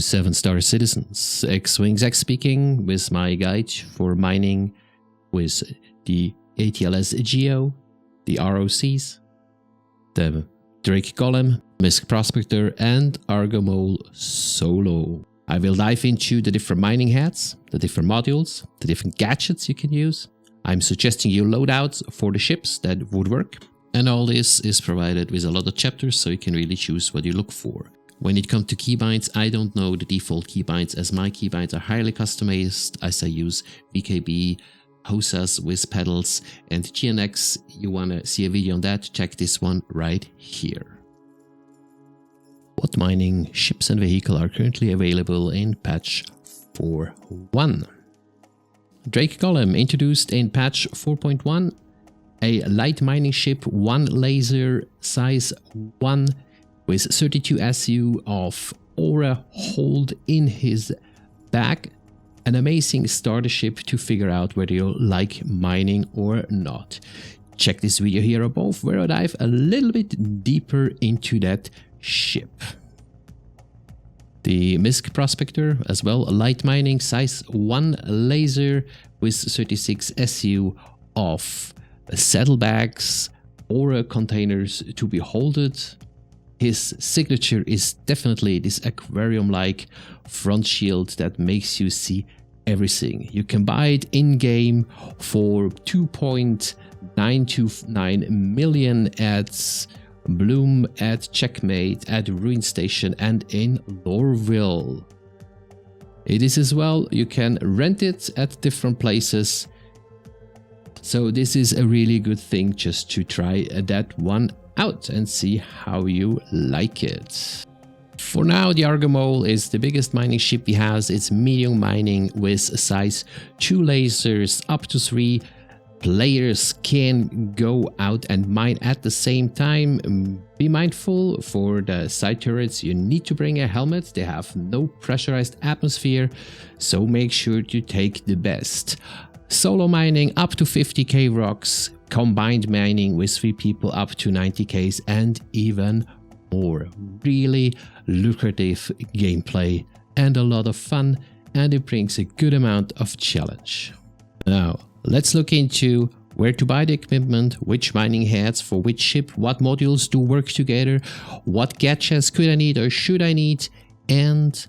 07 StarCitizens, X-Wings X speaking with my guide for mining with the ATLS GEO, the ROCs, the Drake Golem, MISC Prospector and ARGO Mole solo. I will dive into the different mining heads, the different modules, the different gadgets you can use. I'm suggesting you loadouts for the ships that would work. And all this is provided with a lot of chapters, so you can really choose what you look for. When it comes to keybinds, I don't know the default keybinds, as my keybinds are highly customized, as I use VKB, HOSAs with pedals, and GNX. You wanna see a video on that, check this one right here. What mining ships and vehicles are currently available in patch 4.1? Drake Golem introduced in patch 4.1, a light mining ship, 1 laser, size 1, with 32 SU of aura hold in his bag. An amazing starter ship to figure out whether you like mining or not. Check this video here above where I dive a little bit deeper into that ship. The MISC Prospector as well, light mining, size 1 laser with 36 SU of saddlebags, aura containers to be holded. His signature is definitely this aquarium-like front shield that makes you see everything. You can buy it in-game for 2.929 million at Bloom, at Checkmate, at Ruin Station and in Lorville. It is as well, you can rent it at different places. So this is a really good thing just to try that one out and see how you like it. For now, the ARGO Mole is the biggest mining ship he has. It's medium mining with size 2 lasers. Up to 3 players can go out and mine at the same time. Be mindful for the side turrets, you need to bring a helmet. They have no pressurized atmosphere, so make sure to take the best. Solo mining up to 50k rocks, combined mining with 3 people up to 90ks and even more. Really lucrative gameplay and a lot of fun, and it brings a good amount of challenge. Now let's look into where to buy the equipment, which mining heads for which ship, what modules do work together, what gadgets could I need or should I need, and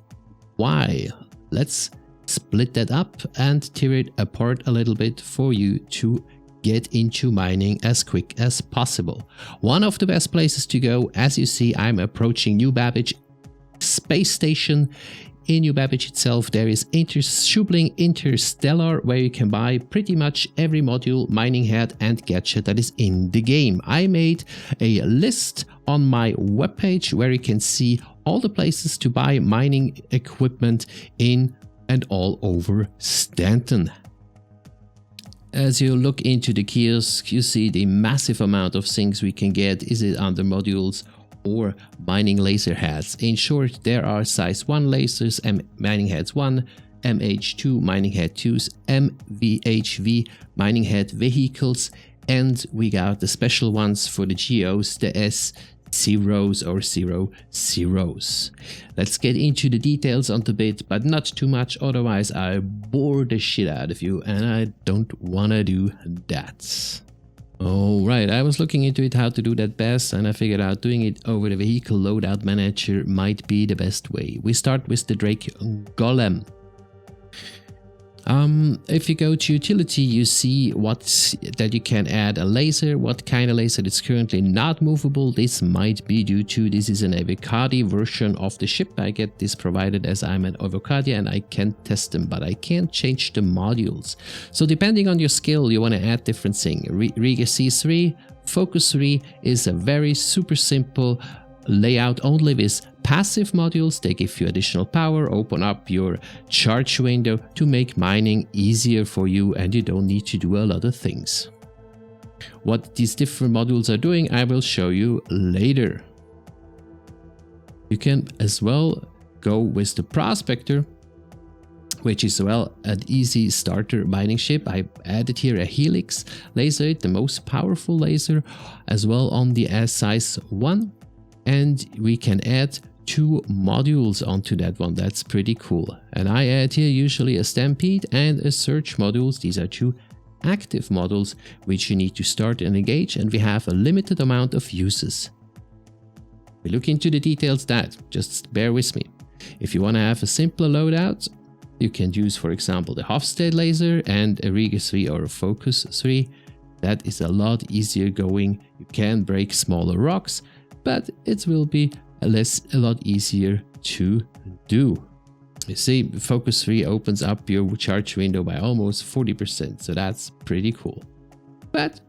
why. Let's split that up and tear it apart a little bit for you to get into mining as quick as possible. One of the best places to go, as you see, I'm approaching New Babbage space station. In New Babbage itself, there is Schubling Interstellar, where you can buy pretty much every module, mining head and gadget that is in the game. I made a list on my webpage where you can see all the places to buy mining equipment in and all over Stanton. As you look into the kiosk, you see the massive amount of things we can get. Is it under modules or mining laser heads? In short, there are size 1 lasers, mining heads 1, MH2 mining head 2s, MVHV mining head vehicles, and we got the special ones for the GEOs, the S0s or 00s. Let's get into the details on the bit, but not too much, otherwise I bore the shit out of you and I don't wanna do that. Alright, I was looking into it how to do that best, and I figured out doing it over the vehicle loadout manager might be the best way. We start with the Drake Golem. If you go to utility, you see that you can add a laser. What kind of laser is currently not movable? This might be due to this is an avocado version of the ship. I get this provided as I'm an avocado and I can test them, but I can't change the modules. So depending on your skill, you want to add different things. Rieger C3, Focus 3 is a very super simple layout only with passive modules. They give you additional power, open up your charge window to make mining easier for you, and you don't need to do a lot of things. What these different modules are doing, I will show you later. You can as well go with the Prospector, which is well an easy starter mining ship. I added here a Helix laser, the most powerful laser, as well on the S size 1. And we can add 2 modules onto that one. That's pretty cool. And I add here usually a stampede and a search modules. These are 2 active models which you need to start and engage, and we have a limited amount of uses. We look into the details that, just bear with me. If you want to have a simpler loadout, you can use, for example, the Hofstede laser and a Rieger 3 or a Focus 3. That is a lot easier going. You can break smaller rocks, but it will be a lot easier to do. You see, Focus 3 opens up your charge window by almost 40%, so that's pretty cool. But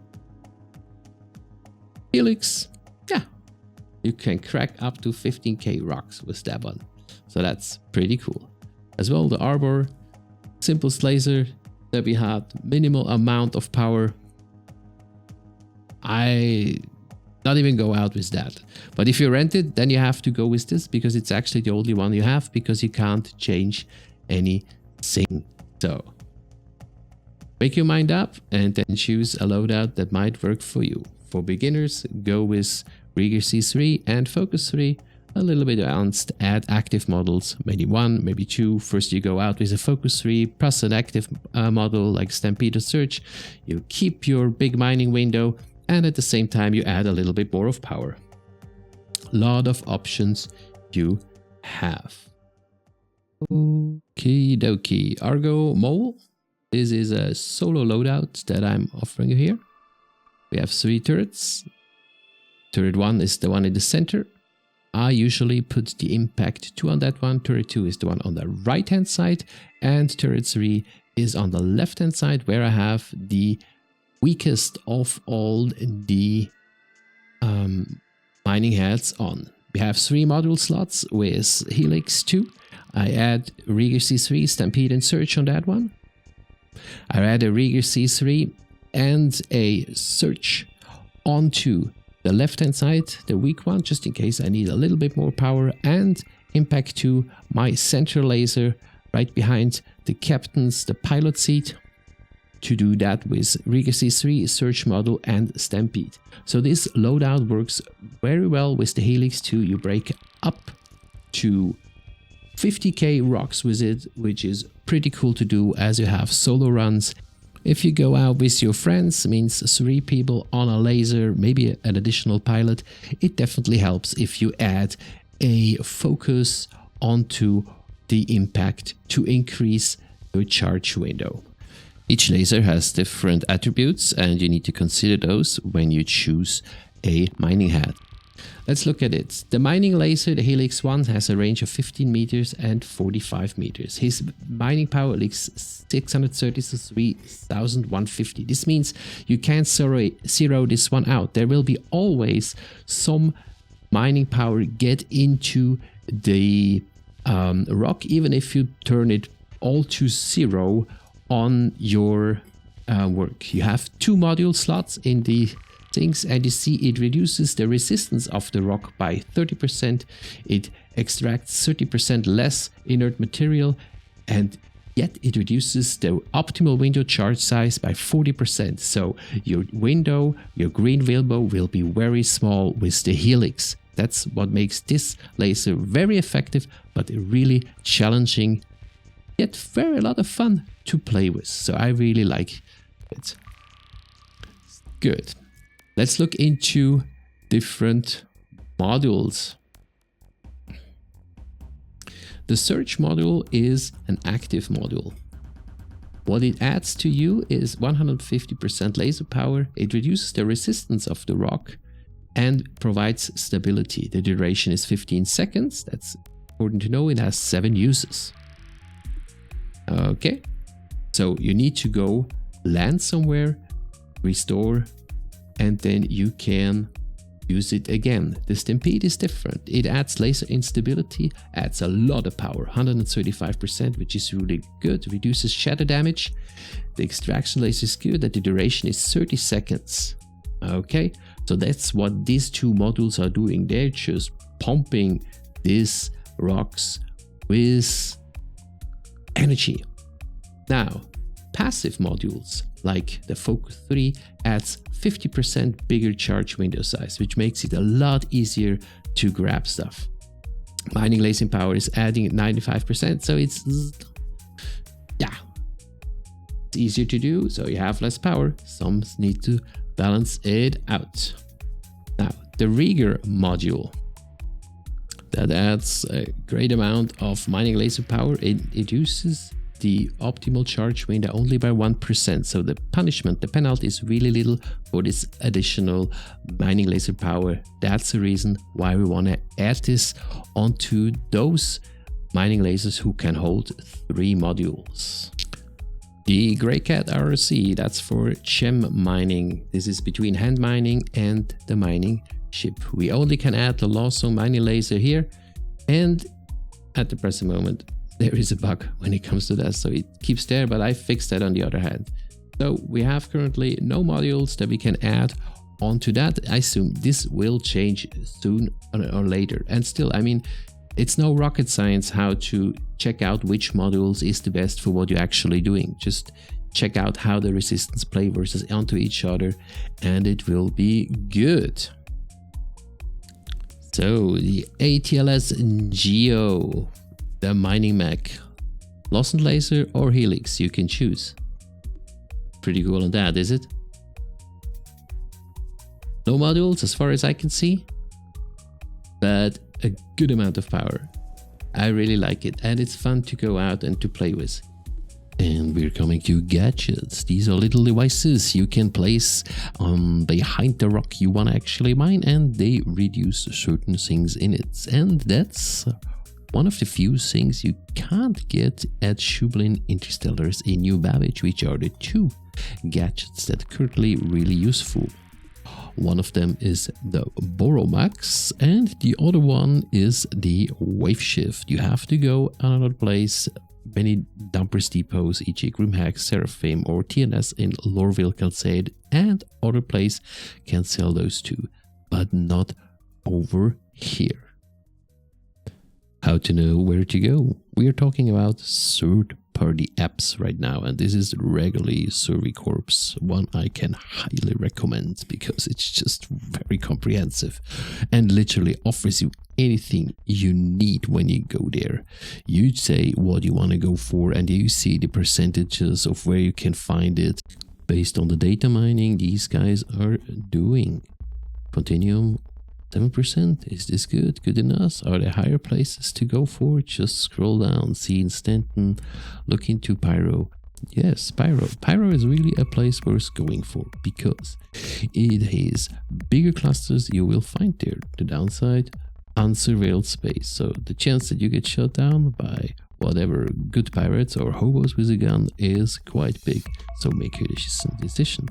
Helix, yeah, you can crack up to 15k rocks with that one, so that's pretty cool. As well, the Arbor, simplest laser that we had, minimal amount of power. I not even go out with that. But if you rent it, then you have to go with this because it's actually the only one you have, because you can't change anything. So make your mind up and then choose a loadout that might work for you. For beginners, go with Rieger C3 and Focus 3. A little bit advanced, add active models, maybe 1, maybe 2. First you go out with a Focus 3 plus an active model like Stampede or Search. You keep your big mining window, and at the same time you add a little bit more of power. Lot of options you have. Okie dokie. ARGO Mole. This is a solo loadout that I'm offering you here. We have 3 turrets. Turret 1 is the one in the center. I usually put the impact 2 on that one. Turret 2 is the one on the right hand side, and turret 3 is on the left hand side, where I have the weakest of all the mining heads on. We have 3 module slots with Helix 2. I add Rieger C3, Stampede and Search on that one. I add a Rieger C3 and a Search onto the left hand side, the weak one, just in case I need a little bit more power, and impact 2, my center laser right behind the captain's, the pilot seat, to do that with Rieger C3, Search model and Stampede. So this loadout works very well with the Helix 2. You break up to 50k rocks with it, which is pretty cool to do as you have solo runs. If you go out with your friends, means 3 people on a laser, maybe an additional pilot, it definitely helps if you add a focus onto the impact to increase your charge window. Each laser has different attributes, and you need to consider those when you choose a mining head. Let's look at it. The mining laser, the Helix 1, has a range of 15 meters and 45 meters. His mining power is 633,150. This means you can't zero this one out. There will be always some mining power get into the rock, even if you turn it all to 0 on your work. You have 2 module slots in the things, and you see it reduces the resistance of the rock by 30%. It extracts 30% less inert material, and yet it reduces the optimal window charge size by 40%. So your window, your green window, will be very small with the Helix. That's what makes this laser very effective, but really challenging, yet very a lot of fun to play with. So I really like it. Good. Let's look into different modules. The search module is an active module. What it adds to you is 150% laser power. It reduces the resistance of the rock and provides stability. The duration is 15 seconds. That's important to know. It has 7 uses. Okay, so you need to go land somewhere, restore, and then you can use it again. The Stampede is different. It adds laser instability, adds a lot of power, 135%, which is really good, reduces shatter damage. The extraction laser is good, that the duration is 30 seconds. Okay, so that's what these 2 modules are doing. They're just pumping these rocks with energy. Now, passive modules like the Focus 3 adds 50% bigger charge window size, which makes it a lot easier to grab stuff. Mining lasing power is adding 95%, so it's, yeah, it's easier to do, so you have less power. Some need to balance it out. Now, the Rieger module, that adds a great amount of mining laser power. It reduces the optimal charge window only by 1%. So the punishment, the penalty is really little for this additional mining laser power. That's the reason why we want to add this onto those mining lasers who can hold 3 modules. The Greycat ROC, that's for gem mining. This is between hand mining and the mining ship. We only can add the Lawson mining laser here, and at the present moment there is a bug when it comes to that, so it keeps there, but I fixed that on the other hand. So we have currently no modules that we can add onto that. I assume this will change soon or later, and still, I mean, it's no rocket science how to check out which modules is the best for what you're actually doing. Just check out how the resistance play versus onto each other, and it will be good. So the ATLS GEO, the mining mech, Lawson laser or Helix, you can choose. Pretty cool on that, is it? No modules as far as I can see, but a good amount of power. I really like it, and it's fun to go out and to play with. And we're coming to gadgets. These are little devices you can place behind the rock you want to actually mine, and they reduce certain things in it. And that's one of the few things you can't get at Shublin Interstellars in New Babbage, which are the 2 gadgets that are currently really useful. One of them is the Boromax, and the other one is the Wave Shift. You have to go another place. Many dumpers depots, e.g. Grimhack, Seraphim or TNS in Lorville can say it, and other place can sell those too, but not over here. How to know where to go? We are talking about third-party apps right now, and this is regularly Survey Corp's one I can highly recommend because it's just very comprehensive and literally offers you anything you need when you go there. You say what you want to go for, and you see the percentages of where you can find it based on the data mining these guys are doing. Quantinium, 7%. Is this good? Good enough? Are there higher places to go for? Just scroll down, see in Stanton, look into Pyro. Yes, Pyro. Pyro is really a place worth going for because it has bigger clusters you will find there. The downside, unsurveilled space. So the chance that you get shot down by whatever good pirates or hobos with a gun is quite big. So make your decision.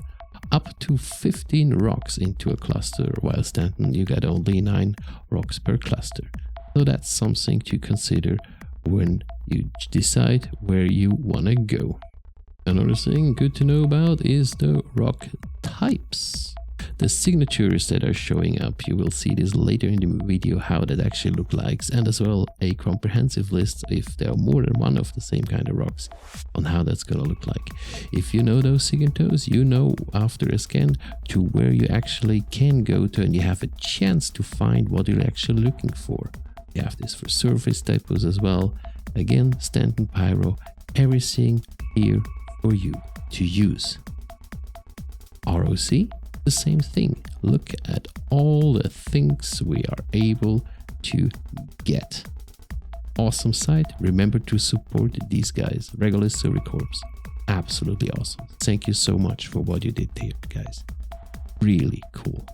Up to 15 rocks into a cluster, while Stanton you get only 9 rocks per cluster. So that's something to consider when you decide where you want to go. Another thing good to know about is the rock types. The signatures that are showing up, you will see this later in the video how that actually looks like, and as well a comprehensive list if there are more than one of the same kind of rocks on how that's gonna look like. If you know those signatures, you know after a scan to where you actually can go to, and you have a chance to find what you're actually looking for. You have this for surface typos as well. Again, Stanton, Pyro, everything here for you to use. ROC, the same thing. Look at all the things we are able to get. Awesome site. Remember to support these guys. Regular Survey Corps. Absolutely awesome. Thank you so much for what you did here, guys. Really cool.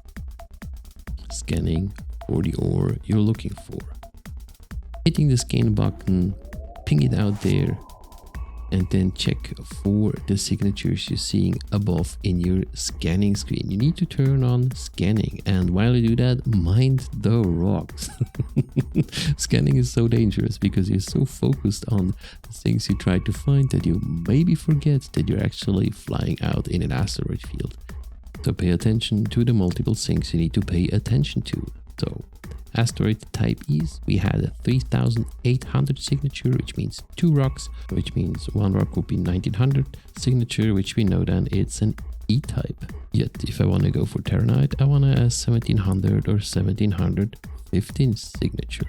Scanning for the ore you're looking for. Hitting the scan button, ping it out there, and then check for the signatures you're seeing above in your scanning screen. You need to turn on scanning, and while you do that, mind the rocks. Scanning is so dangerous because you're so focused on the things you try to find that you maybe forget that you're actually flying out in an asteroid field. So pay attention to the multiple things you need to pay attention to. So asteroid type is, we had a 3800 signature, which means 2 rocks, which means 1 rock would be 1900 signature, which we know then it's an E-type. Yet if I want to go for Terranite, I want a 1700 or 1715 signature.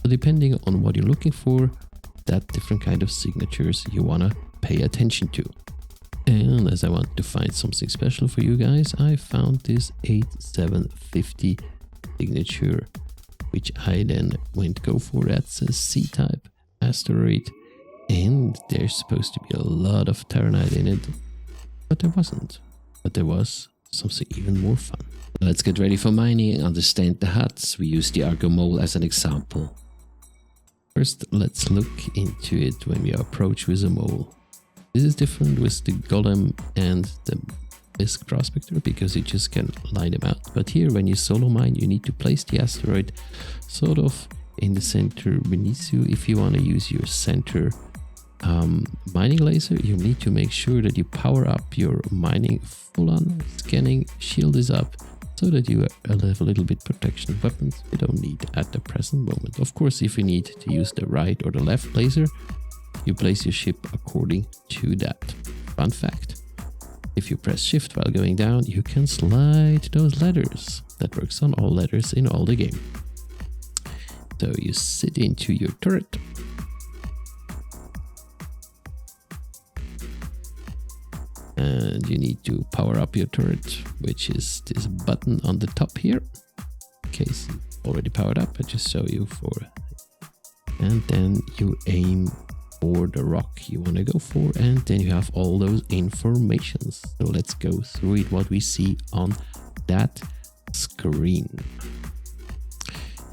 So depending on what you're looking for, that different kind of signatures you want to pay attention to. And as I want to find something special for you guys, I found this 8750 signature, which I then went go for. That's a C-type asteroid, and there's supposed to be a lot of Terranite in it, but there wasn't. But there was something even more fun. Let's get ready for mining and understand the HUDs. We use the ARGO Mole as an example. First, let's look into it when we approach with a mole. This is different with the Golem and the MISC Prospector because you just can line them out. But here, when you solo mine, you need to place the asteroid sort of in the center beneath you. If you want to use your center mining laser, you need to make sure that you power up your mining full on. Scanning shield is up so that you have a little bit protection. Weapons you don't need at the present moment. Of course, if you need to use the right or the left laser, you place your ship according to that. Fun fact, if you press shift while going down, you can slide those ladders. That works on all ladders in all the game. So you sit into your turret. And you need to power up your turret, which is this button on the top here. In case it's already powered up, I just show you for. And then you aim for the rock you want to go for, and then you have all those informations. So let's go through it, what we see on that screen.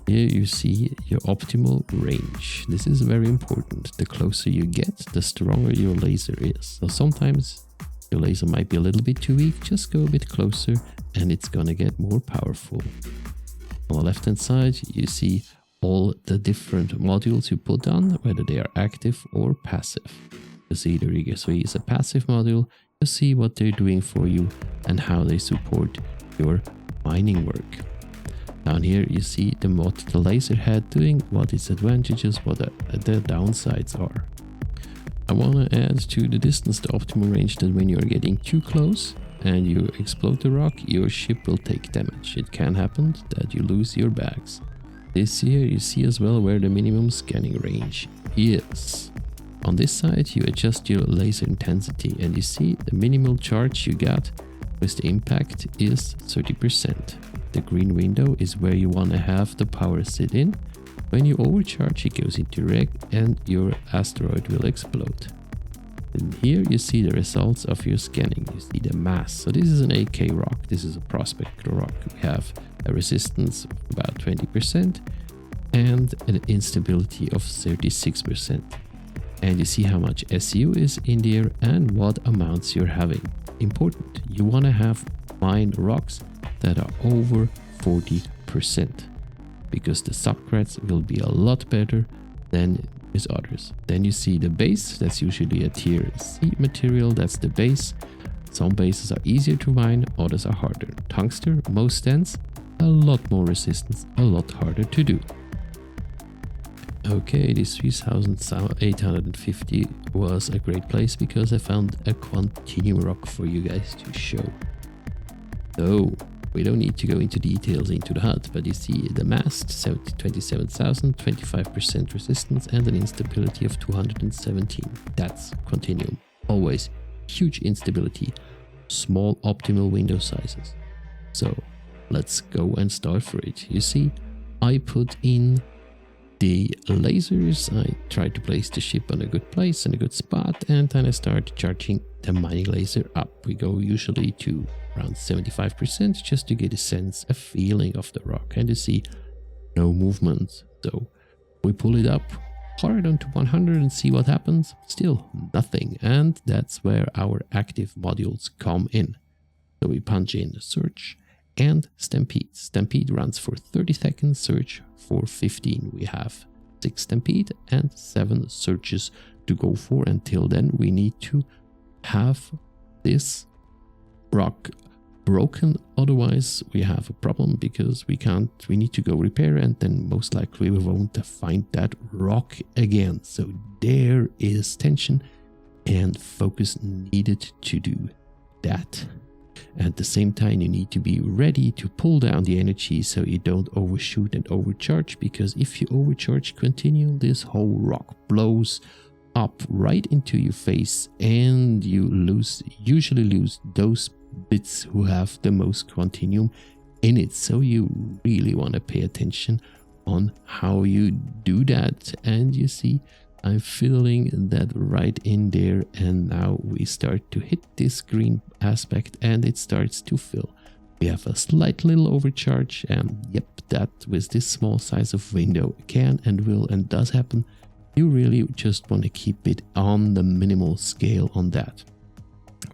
Here you see your optimal range. This is very important. The closer you get, the stronger your laser is. So sometimes your laser might be a little bit too weak. Just go a bit closer and it's gonna get more powerful. On the left hand side, you see all the different modules you put on, whether they are active or passive. You see the Rieger 3 is a passive module. You see what they're doing for you and how they support your mining work. Down here you see what the laser head doing, what its advantages, what the downsides are. I want to add to the distance the optimal range that when you're getting too close and you explode the rock, your ship will take damage. It can happen that you lose your bags. This here you see as well where the minimum scanning range is. On this side you adjust your laser intensity and you see the minimal charge you got with the impact is 30%. The green window is where you want to have the power sit in. When you overcharge, it goes into red and your asteroid will explode. And here you see the results of your scanning. You see the mass. So this is an AK rock. This is a Prospector rock. We have a resistance of about 20% and an instability of 36%. And you see how much SU is in there and what amounts you're having. Important, you want to have mine rocks that are over 40%. Because the subcracks will be a lot better than with others. Then you see the base, that's usually a tier C material, that's the base. Some bases are easier to mine, others are harder. Tungsten, most dense, a lot more resistance, a lot harder to do. Okay, this 3850 was a great place because I found a Quantinium rock for you guys to show. So, we don't need to go into details into the HUD, but you see the mass 27,000, 25% resistance and an instability of 217. That's Quantinium. Always huge instability, small optimal window sizes. So let's go and start for it. You see, I put in the lasers, I try to place the ship on a good place and a good spot, and then I start charging the mining laser up. We go usually to around 75% just to get a sense, a feeling of the rock, and you see no movement. So we pull it up hard onto 100 and see what happens. Still nothing, and that's where our active modules come in. So we punch in the search and stampede. Stampede runs for 30 seconds, search for 15. We have 6 stampede and 7 searches to go for. Until then we need to have this rock broken, otherwise we have a problem because we need to go repair, and then most likely we won't find that rock again. So there is tension and focus needed to do that. At the same time, you need to be ready to pull down the energy so you don't overshoot and overcharge, because if you overcharge Quantinium, this whole rock blows up right into your face and you usually lose those bits who have the most Quantinium in it. So you really want to pay attention on how you do that. And you see, I'm filling that right in there, and now we start to hit this green aspect and it starts to fill. We have a slight little overcharge, and yep, that with this small size of window can and will and does happen. You really just want to keep it on the minimal scale on that.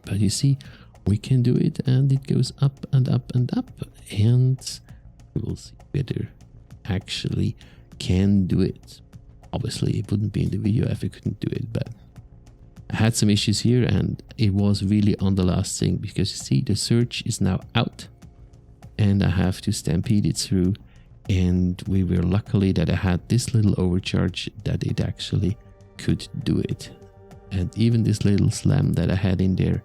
But you see, we can do it, and it goes up and up and up, and we will see whether actually can do it. Obviously, it wouldn't be in the video if I couldn't do it, but I had some issues here, and it was really on the last thing, because you see the surge is now out and I have to stampede it through, and we were luckily that I had this little overcharge that it actually could do it. And even this little slam that I had in there,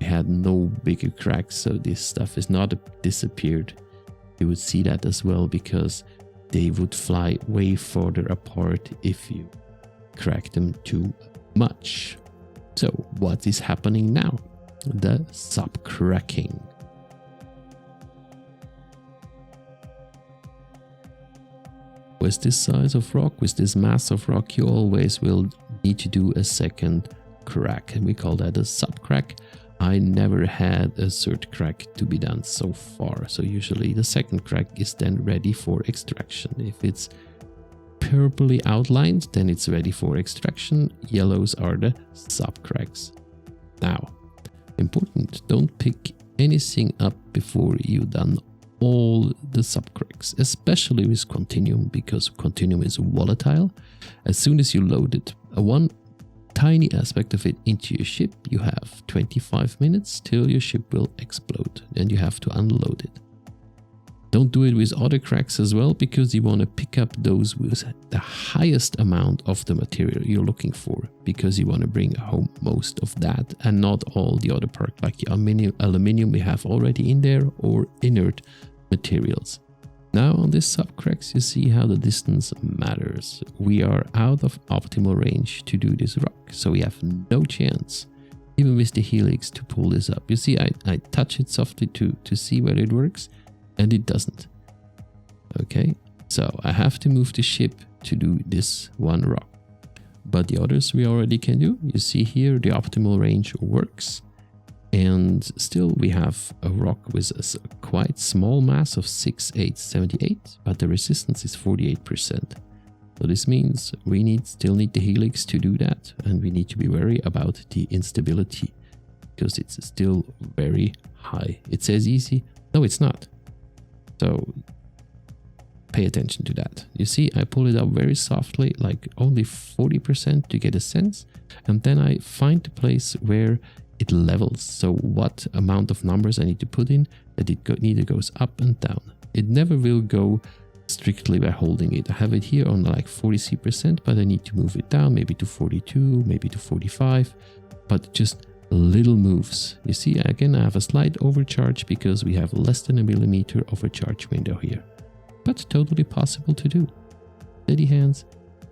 I had no bigger cracks, so this stuff is not disappeared. You would see that as well, because they would fly way further apart if you crack them too much. So what is happening now? The subcracking. With this size of rock, with this mass of rock, you always will need to do a second crack, and we call that a subcrack. I never had a third crack to be done so far, so usually the second crack is then ready for extraction. If it's purplely outlined, then it's ready for extraction. Yellows are the subcracks. Now, important, don't pick anything up before you've done all the subcracks, especially with Quantinium, because Quantinium is volatile. As soon as you load it, one tiny aspect of it into your ship, you have 25 minutes till your ship will explode, and you have to unload it. Don't do it with other cracks as well, because you want to pick up those with the highest amount of the material you're looking for, because you want to bring home most of that and not all the other part, like the aluminium we have already in there or inert materials. Now on this subcracks, you see how the distance matters. We are out of optimal range to do this rock, so we have no chance, even with the helix, to pull this up. You see, I touch it softly to see whether it works, and it doesn't. Okay, so I have to move the ship to do this one rock. But the others we already can do. You see here the optimal range works. And still we have a rock with a quite small mass of 6878, but the resistance is 48%. So this means we still need the helix to do that, and we need to be wary about the instability, because it's still very high. It says easy, no it's not. So pay attention to that. You see, I pull it up very softly, like only 40% to get a sense, and then I find the place where it levels. So what amount of numbers I need to put in, that it neither goes up and down. It never will go strictly by holding it. I have it here on like 40%, but I need to move it down, maybe to 42, maybe to 45, but just little moves. You see, again, I have a slight overcharge because we have less than a millimeter overcharge window here, but totally possible to do. Steady hands,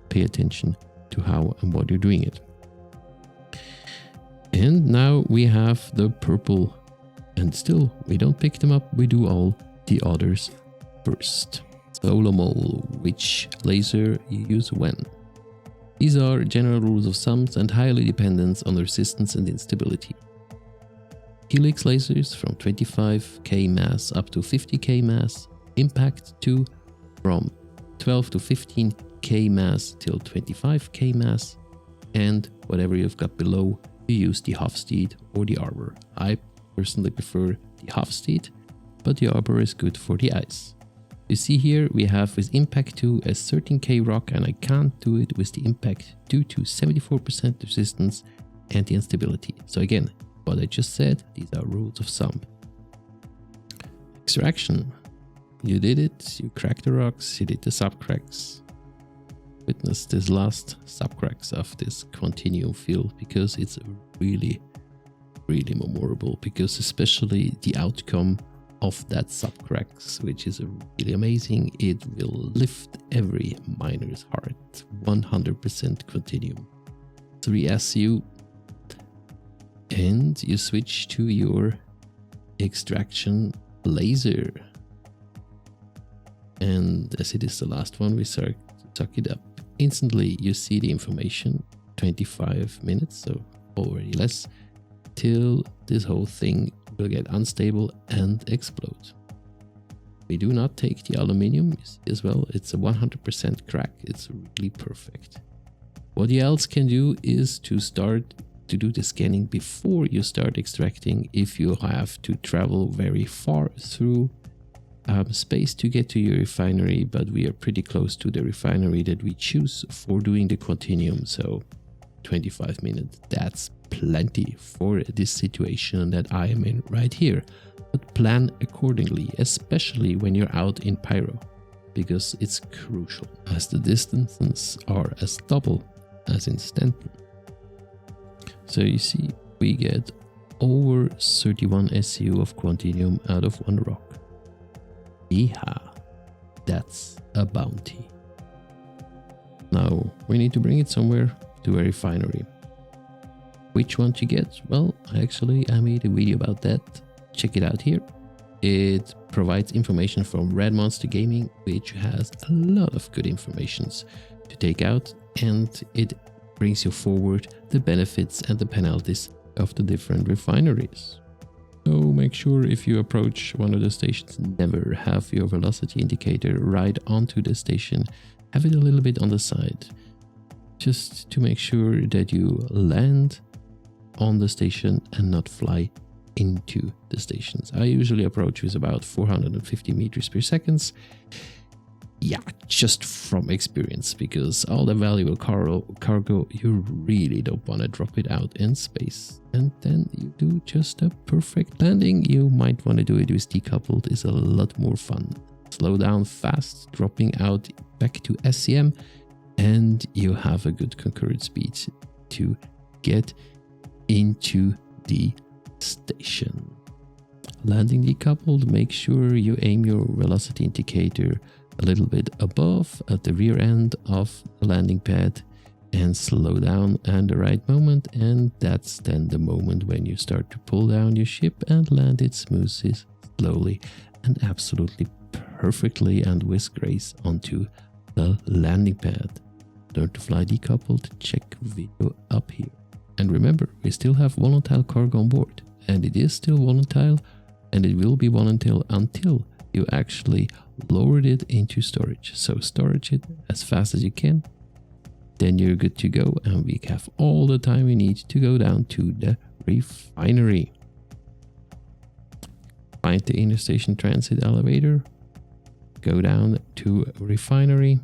pay attention to how and what you're doing it. And now we have the purple, and still we don't pick them up, we do all the others first. ARGO Mole, which laser you use when. These are general rules of thumbs and highly dependent on resistance and instability. Helix lasers from 25k mass up to 50k mass, impact 2 from 12 to 15k mass till 25k mass, and whatever you've got below, you use the Hofstede or the Arbor. I personally prefer the Hofstede, but the Arbor is good for the ice. You see here we have with impact 2 a 13k rock, and I can't do it with the impact due to 74% resistance and the instability. So again, what I just said, these are rules of thumb. Extraction. You did it, you cracked the rocks, you did the subcracks. Witness this last subcracks of this Quantinium field, because it's really really memorable, because especially the outcome of that subcracks, which is really amazing. It will lift every miner's heart. 100% Quantinium. 3 SU, and you switch to your extraction laser. And as it is the last one, we start to suck it up. Instantly you see the information, 25 minutes, so already less, till this whole thing will get unstable and explode. We do not take the aluminium as well. It's a 100% crack. It's really perfect. What you else can do is to start to do the scanning before you start extracting, if you have to travel very far through space to get to your refinery, but we are pretty close to the refinery that we choose for doing the Quantinium, so 25 minutes, that's plenty for this situation that I am in right here. But plan accordingly, especially when you're out in Pyro, because it's crucial, as the distances are as double as in Stanton. So you see, we get over 31 SU of Quantinium out of one rock. Yeehaw, that's a bounty. Now we need to bring it somewhere to a refinery. Which one to get? Well, actually I made a video about that. Check it out here. It provides information from Red Monster Gaming, which has a lot of good informations to take out, and it brings you forward the benefits and the penalties of the different refineries. So make sure if you approach one of the stations, never have your velocity indicator right onto the station. Have it a little bit on the side, just to make sure that you land on the station and not fly into the stations. I usually approach with about 450 meters per second. Yeah, just from experience, because all the valuable cargo, you really don't want to drop it out in space. And then you do just a perfect landing. You might want to do it with decoupled, is a lot more fun. Slow down fast, dropping out back to SCM, and you have a good concurrent speed to get into the station. Landing decoupled, make sure you aim your velocity indicator a little bit above at the rear end of the landing pad and slow down at the right moment, and that's then the moment when you start to pull down your ship and land it smoothly, slowly and absolutely perfectly and with grace onto the landing pad. Learn to fly decoupled, check video up here. And remember, we still have volatile cargo on board, and it is still volatile, and it will be volatile until you actually lowered it into storage. So storage it as fast as you can, then you're good to go, and we have all the time we need to go down to the refinery. Find the interstation transit elevator, go down to refinery,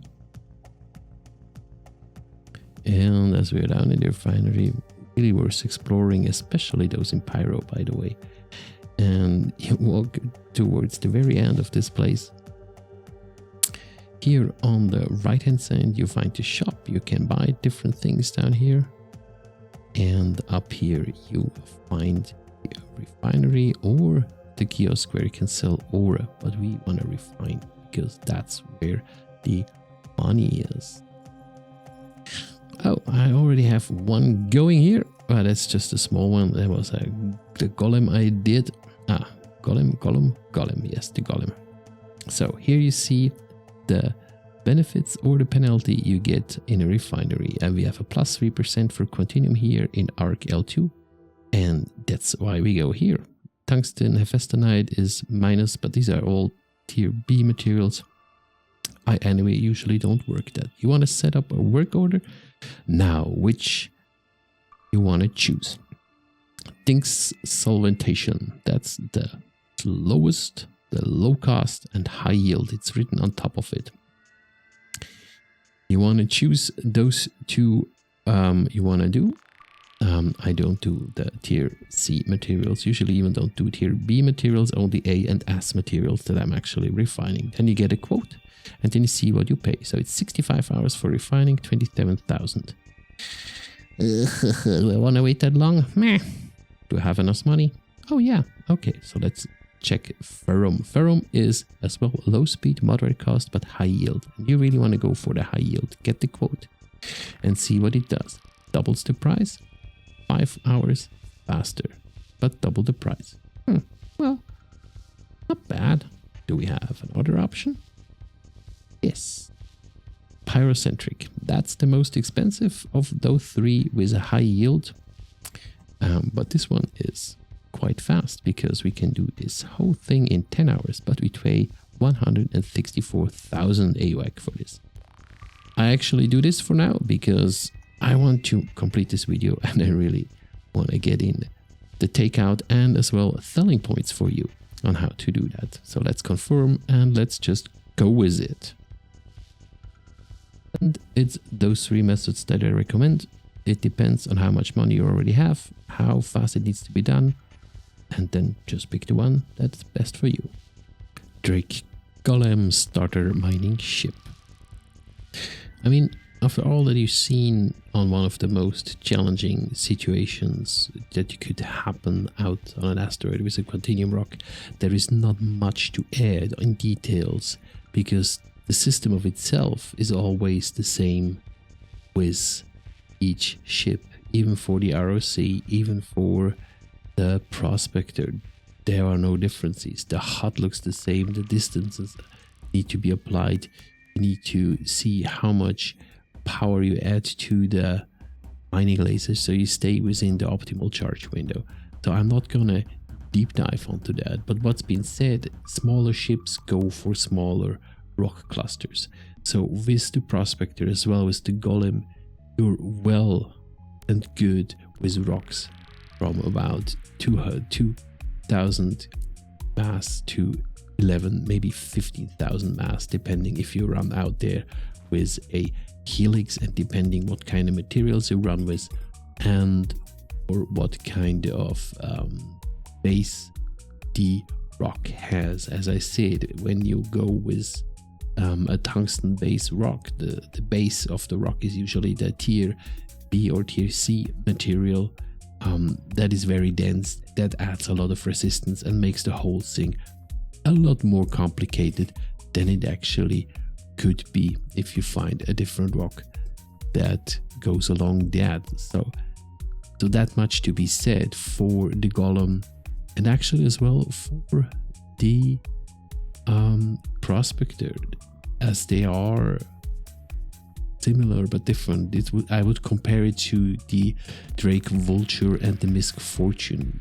and as we're down in the refinery, really worth exploring, especially those in Pyro, by the way. And you walk towards the very end of this place. Here on the right hand side you find the shop. You can buy different things down here, and up here you find the refinery or the kiosk where you can sell ore, but we want to refine because that's where the money is. Oh, I already have one going here, but that's just a small one. That was the golem I did. Golem, yes, the golem. So here you see the benefits or the penalty you get in a refinery, and we have a plus 3% for Quantinium here in ARC L2, and that's why we go here. Tungsten hephaestanite is minus, but these are all tier B materials. I anyway usually don't work that. You want to set up a work order now, which you want to choose. Things solventation, that's the lowest, the low cost and high yield. It's written on top of it. You want to choose those two you want to do. I don't do the tier C materials, usually even don't do tier B materials, only A and S materials that I'm actually refining. Then you get a quote, and then you see what you pay. So it's 65 hours for refining, 27,000. Do I want to wait that long? Meh. Do I have enough money? Oh yeah, okay, so let's check Ferrum. Ferrum is as well low speed, moderate cost, but high yield. And you really want to go for the high yield. Get the quote and see what it does. Doubles the price, 5 hours faster, but double the price. Well, not bad. Do we have another option? Yes. Pyrocentric. That's the most expensive of those three with a high yield. But this one is quite fast because we can do this whole thing in 10 hours, but we pay 164,000 AUAC for this. I actually do this for now because I want to complete this video and I really want to get in the takeout and as well selling points for you on how to do that. So let's confirm and let's just go with it. And it's those three methods that I recommend. It depends on how much money you already have, how fast it needs to be done, and then just pick the one that's best for you. Drake Golem starter mining ship. I mean, after all that you've seen on one of the most challenging situations that could happen out on an asteroid with a Quantinium rock, there is not much to add in details because the system of itself is always the same with each ship, even for the ROC, even for the Prospector. There are no differences. The HUD looks the same, the distances need to be applied. You need to see how much power you add to the mining lasers so you stay within the optimal charge window. So I'm not gonna deep dive onto that, but what's been said, smaller ships go for smaller rock clusters. So with the Prospector as well as the Golem, you're well and good with rocks from about 2,000 mass to 11, maybe 15,000 mass, depending if you run out there with a helix and depending what kind of materials you run with and or what kind of base the rock has. As I said, when you go with a tungsten base rock, the base of the rock is usually the tier B or tier C material that is very dense, that adds a lot of resistance and makes the whole thing a lot more complicated than it actually could be if you find a different rock that goes along that. So that much to be said for the Golem and actually as well for the Prospector, as they are similar but different. I would compare it to the Drake Vulture and the MISC Fortune.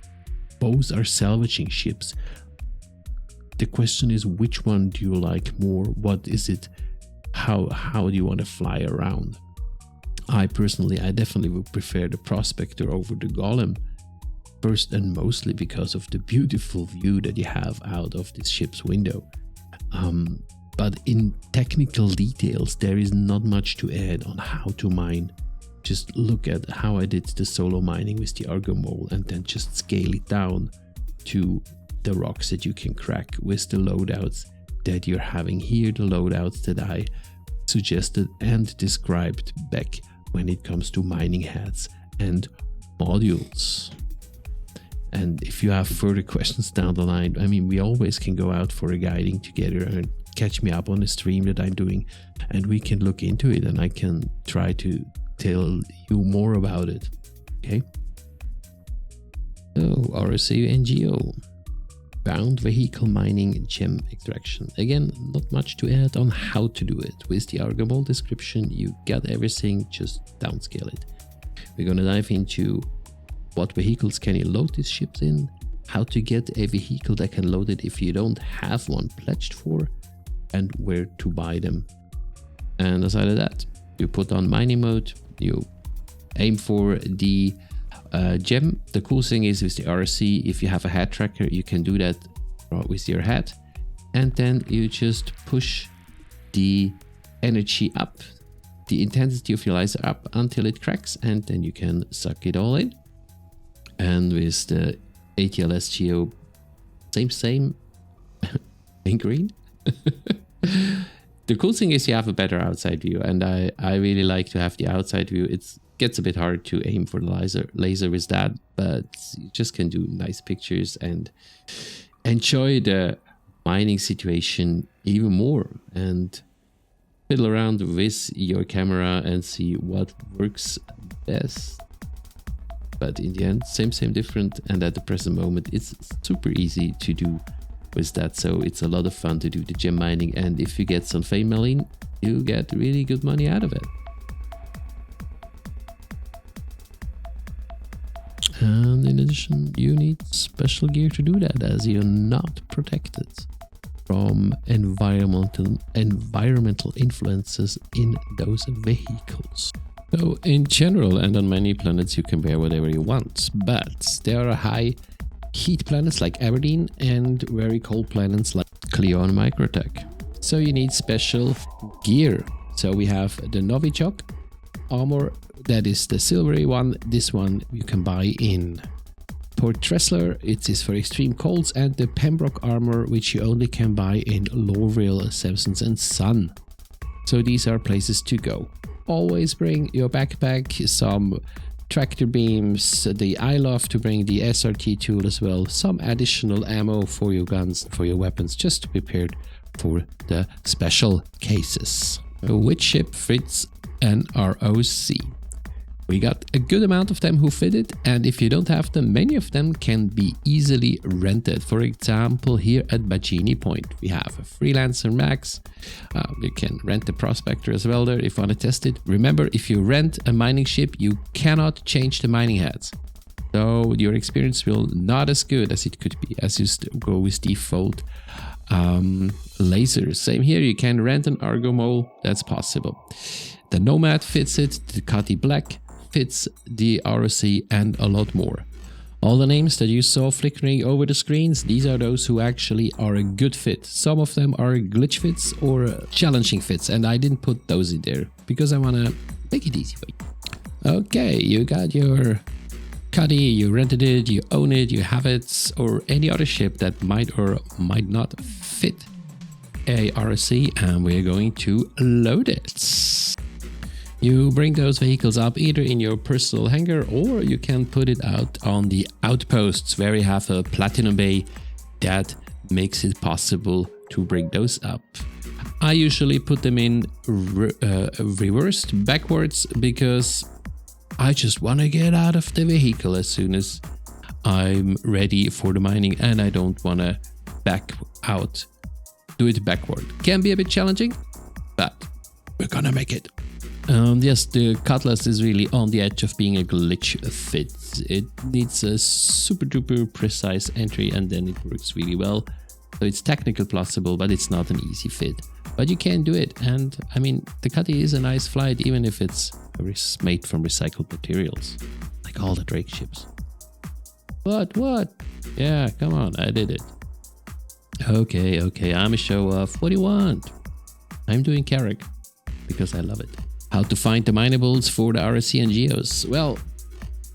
Both are salvaging ships. The question is, which one do you like more? What is it? How do you want to fly around? I definitely would prefer the Prospector over the Golem. First and mostly because of the beautiful view that you have out of this ship's window. But in technical details, there is not much to add on how to mine. Just look at how I did the solo mining with the ARGO Mole and then just scale it down to the rocks that you can crack with the loadouts that you're having here, the loadouts that I suggested and described back when it comes to mining hats and modules. And if you have further questions down the line, I mean, we always can go out for a guiding together and catch me up on the stream that I'm doing and we can look into it and I can try to tell you more about it. Okay. So ROC and GEO. Bound vehicle mining gem extraction. Again, not much to add on how to do it. With the ARGO Mole description, you got everything, just downscale it. We're gonna dive into what vehicles can you load these ships in, how to get a vehicle that can load it if you don't have one pledged for, and where to buy them. And aside of that, you put on mining mode, you aim for the gem. The cool thing is with the ROC, if you have a hat tracker, you can do that with your hat. And then you just push the energy up, the intensity of your laser up until it cracks, and then you can suck it all in. And with the ATLS GEO, same in green. The cool thing is you have a better outside view, and I really like to have the outside view. It's gets a bit hard to aim for the laser with that, but you just can do nice pictures and enjoy the mining situation even more and fiddle around with your camera and see what works best. But in the end, same different, and at the present moment it's super easy to do with that, so it's a lot of fun to do the gem mining, and if you get some fame milling, you get really good money out of it. And in addition, you need special gear to do that, as you're not protected from environmental influences in those vehicles. So in general, and on many planets, you can wear whatever you want, but there are high heat planets like Aberdeen and very cold planets like Clio and Microtech. So you need special gear. So we have the Novichok armor, that is the silvery one. This one you can buy in Port Tressler, it is for extreme colds, and the Pembroke armor, which you only can buy in Lorville, Simpsons and Sun. So these are places to go. Always bring your backpack, some tractor beams, I love to bring the SRT tool as well, some additional ammo for your guns, for your weapons, just to be prepared for the special cases. Which ship fits an ROC? We got a good amount of them who fit it, and if you don't have them, many of them can be easily rented. For example, here at Bajini Point, we have a Freelancer Max. You can rent the Prospector as well there if you want to test it. Remember, if you rent a mining ship, you cannot change the mining heads. So your experience will not as good as it could be, as you go with default lasers. Same here, you can rent an ARGO Mole, that's possible. The Nomad fits it, the Cutty Black fits the ROC, and a lot more. All the names that you saw flickering over the screens, these are those who actually are a good fit. Some of them are glitch fits or challenging fits, and I didn't put those in there because I want to make it easy for you. Okay, you got your Cuddy, you rented it, you own it, you have it, or any other ship that might or might not fit a ROC, and we're going to load it. You bring those vehicles up either in your personal hangar, or you can put it out on the outposts where you have a platinum bay that makes it possible to bring those up. I usually put them in reversed backwards because I just want to get out of the vehicle as soon as I'm ready for the mining, and I don't want to back out. Do it backward. Can be a bit challenging, but we're gonna make it. Yes, the Cutlass is really on the edge of being a glitch fit. It needs a super duper precise entry, and then it works really well. So it's technically possible, but it's not an easy fit. But you can do it, and I mean, the Cutty is a nice flight, even if it's made from recycled materials, like all the Drake ships. What? Yeah, come on, I did it. Okay, I'm a show off. What do you want? I'm doing Carrick because I love it. How to find the minables for the ROC and GEOs? Well,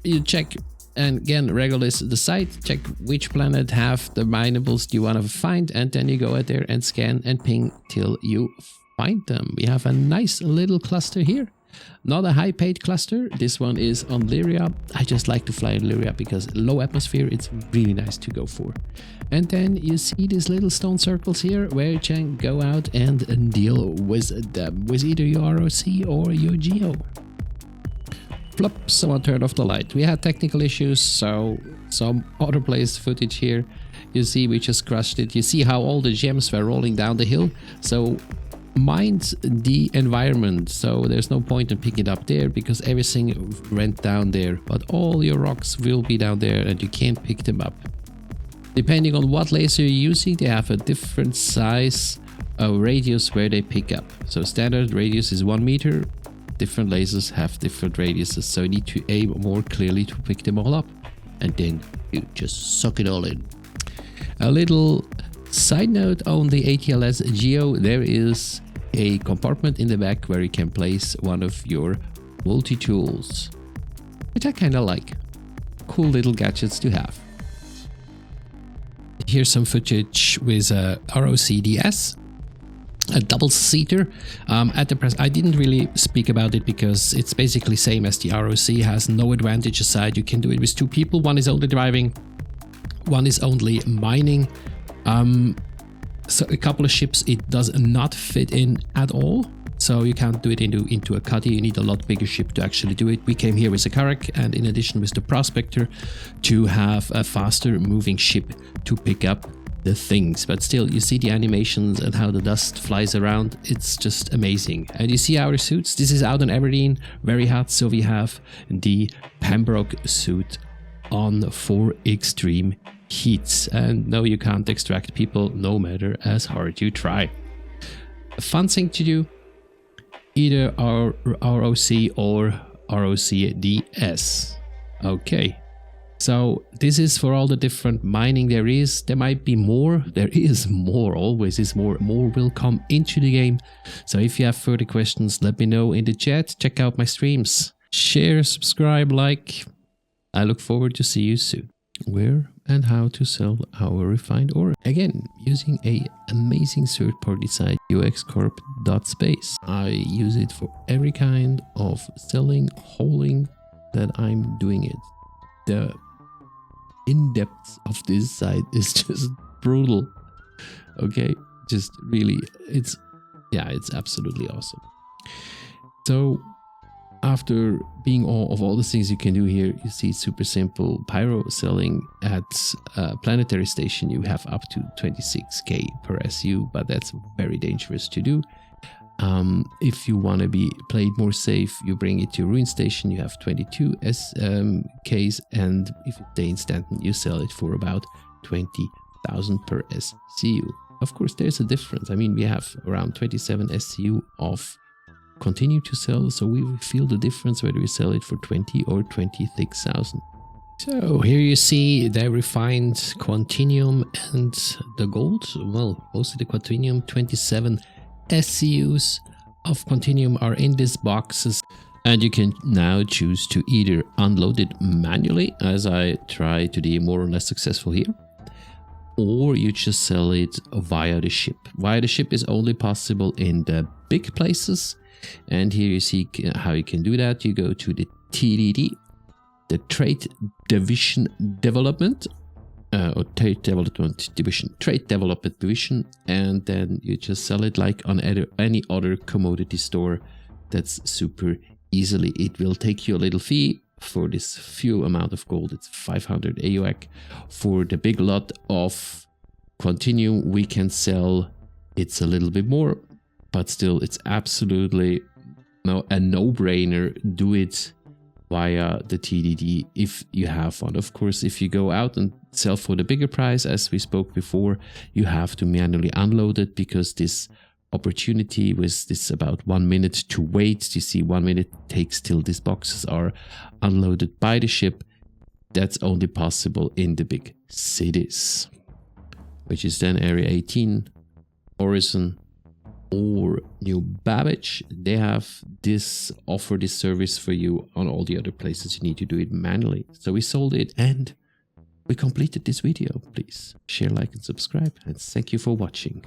you check, and again, regularly the site, check which planet have the minables you want to find, and then you go out there and scan and ping till you find them. We have a nice little cluster here. Not a high paid cluster. This one is on Lyria. I just like to fly in Lyria because low atmosphere, it's really nice to go for. And then you see these little stone circles here where you can go out and deal with them with either your ROC or your GEO. Flop, someone turned off the light. We had technical issues, so some other place footage here. You see we just crushed it. You see how all the gems were rolling down the hill. So mind the environment, so there's no point in picking it up there because everything went down there, but all your rocks will be down there and you can't pick them up. Depending on what laser you're using, they have a different size radius where they pick up. So standard radius is 1 meter, different lasers have different radiuses, so you need to aim more clearly to pick them all up, and then you just suck it all in. A little side note on the ATLS GEO, there is a compartment in the back where you can place one of your multi-tools, which I kind of like. Cool little gadgets to have. Here's some footage with ROCDS. a double-seater. At the press, I didn't really speak about it because it's basically same as the ROC, has no advantage aside. You can do it with 2 people. One is only driving, one is only mining. So a couple of ships it does not fit in at all. So you can't do it into a cuddy. You need a lot bigger ship to actually do it. We came here with a Carrack and in addition with the Prospector to have a faster moving ship to pick up the things. But still, you see the animations and how the dust flies around. It's just amazing. And you see our suits. This is out in Aberdeen, very hot. So we have the Pembroke suit on for extreme heats. And no, you can't extract people no matter as hard you try. A fun thing to do, either ROC or ROCDS. Okay, so this is for all the different mining there is. There might be more. There is more, always is more. More will come into the game. So if you have further questions, let me know in the chat. Check out my streams. Share, subscribe, like. I look forward to see you soon. Where and how to sell our refined ore. Again, using a amazing third-party site, uxcorp.space. I use it for every kind of selling, hauling that I'm doing it. The in-depth of this site is just brutal. Okay, just really, it's absolutely awesome. So after being all the things you can do here, you see it's super simple. Pyro selling at planetary station, you have up to 26k per SU, but that's very dangerous to do. If you want to be played more safe, you bring it to ruin station, you have 22 Ks, and if you stay in Stanton, you sell it for about 20,000 per SCU. Of course, there's a difference. I mean, we have around 27 SCU of continue to sell, so we will feel the difference whether we sell it for 20 or 26,000. So here you see the refined Quantinium and the gold. Well, mostly the Quantinium. 27 SCUs of Quantinium are in these boxes, and you can now choose to either unload it manually, as I try to be more or less successful here, or you just sell it via the ship. Via the ship is only possible in the big places. And here you see how you can do that. You go to the TDD, the Trade Division Development, or Trade Development Division, and then you just sell it like on any other commodity store. That's super easily. It will take you a little fee for this few amount of gold. It's 500 AUAC. For the big lot of Quantinium we can sell, it's a little bit more. But still, it's absolutely a no-brainer. Do it via the TDD if you have one. Of course, if you go out and sell for the bigger price, as we spoke before, you have to manually unload it, because this opportunity with this about 1 minute to wait. You see, 1 minute takes till these boxes are unloaded by the ship. That's only possible in the big cities, which is then Area 18, Horizon, or New Babbage. They have offer this service for you. On all the other places you need to do it manually. So we sold it and we completed this video. Please share, like and subscribe, and thank you for watching.